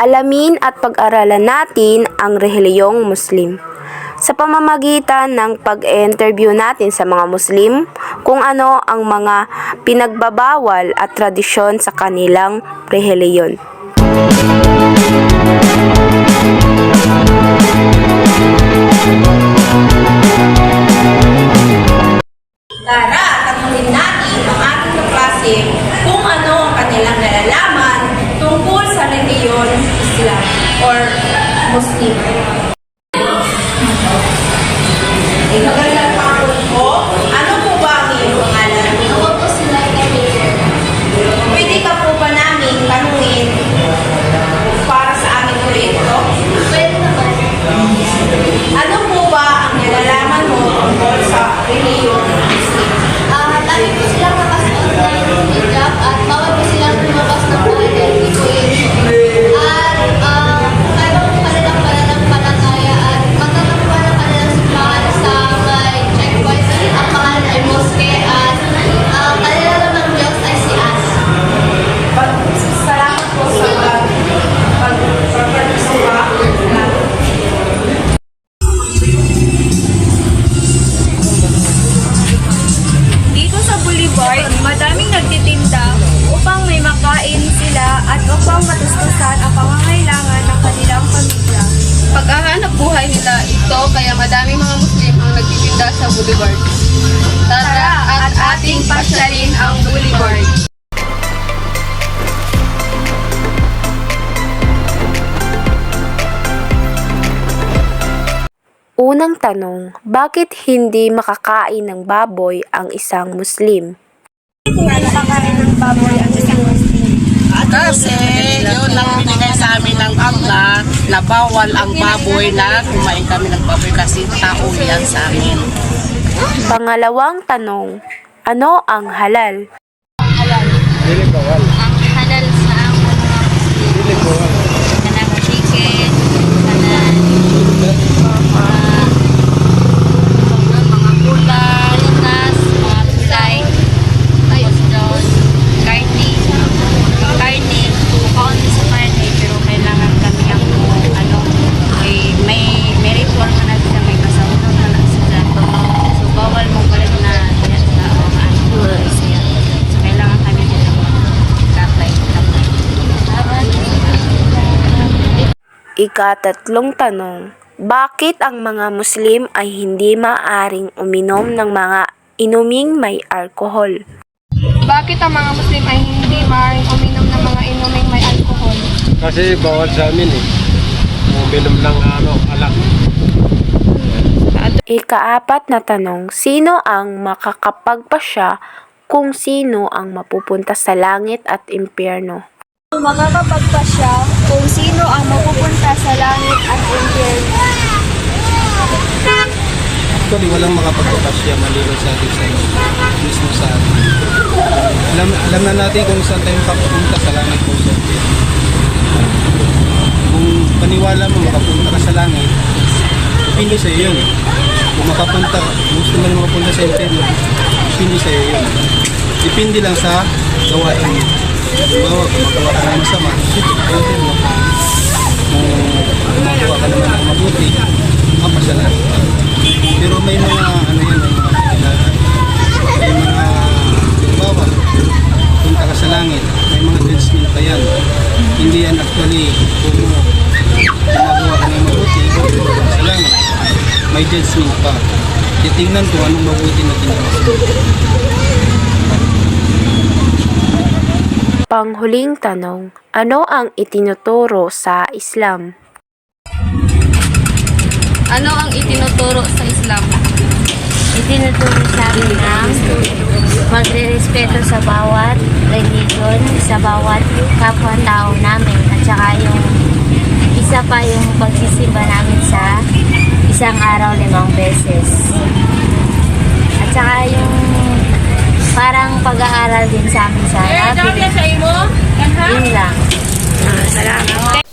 Alamin at pag-aralan natin ang relihiyong Muslim sa pamamagitan ng pag-interview natin sa mga Muslim kung ano ang mga pinagbabawal at tradisyon sa kanilang relihiyon. Tara, tanungin natin ang ating kaklase kung ano ang kanilang nalalaman tungkol sa relihiyon Islam or Muslim. Magandang hapon po. Ano po ba ang iyong pangalan? Ako po si Laika Baker. Pwede ka po ba namin tanungin para sa aming proyekto? Pwede naman. Ano po ba ang nalalaman mo tungkol sa relihiyon Muslim? Lagi po silang nakasuot ng hijab at bawal po silang lumabas ng bahay dahil hindi po yun. At kaya po kanilang pananampalataya at magkakakuha ng kanilang simbahan sa may checkpoint. Ang pangalan ay Mosque at kanila namang Diyos ay si As. Salamat po sa pag-participate. Dito sa Boulevard, madaming nagtitinda upang may makain sila at upang matustusan ang pangangailangan ng kanilang pamilya. Paghahanap buhay nila ito kaya madaming mga Muslim ang nagtitinda sa Boulevard. Tara at ating pasyalin ang Boulevard. Unang tanong, bakit hindi makakain ng baboy ang isang Muslim? Nakakain ng baboy ang isang Muslim. Kasi yun lang binigay sa amin ng Allah na bawal ang baboy na kumain kami ng baboy kasi tao yan sa amin. Pangalawang tanong, ano ang halal? Ang halal sa mga Muslim. Kanang chicken, kanang mga gulay, lunas, mga gulay, tapos doon, karne, kaunti sa karne, pero kailangan kami ang may ritual ka na sa may kasaunan ka na sa dato. So, bawal mo balik na yan sa siya. So, kailangan kami dito kapay. Ikatatlong tanong, bakit ang mga Muslim ay hindi maaaring uminom ng mga inuming may alkohol? Bakit ang mga Muslim ay hindi maaaring uminom ng mga inuming may alkohol? Kasi bawal sa amin eh. Uminom ng alak. Ikaapat na tanong, sino ang makakapagpasya kung sino ang mapupunta sa langit at impyerno? Makakapagpasya kung sino ang mapupunta sa langit at impyerno. Actually, walang makapagpapasya maliban sa atin sa mismo sa atin. Alam na natin kung saan tayo makapunta sa langit kung sa impyerno. Kung paniwala mo makapunta ka sa langit, hindi sa iyo yun. Kung gusto mo na makapunta sa impyerno, hindi sa iyo yun. Depende lang sa gawain mo. Bawa, kung magawa ka ng masama, ayun mo. Kung magawa ka naman ng mabuti, mapasyalan. Pero may mga may mga bawa, punta ka sa langit, may mga judgment pa yan. Hindi yan actually kung magawa ka ng mabuti, sa langit, may judgment pa. Titingnan kung anong mabuti na ginawa. Panghuling tanong, ano ang itinuturo sa Islam? Ano ang itinuturo sa Islam? Itinuturo sa amin ng magre-respeto sa bawat religion, sa bawat kapwa-tao namin, at saka yung isa pa yung pagsisimba namin sa isang araw 5 beses. At saka yung parang pag-aaral din sa amin sa Arabic. Yun lang. Salamat.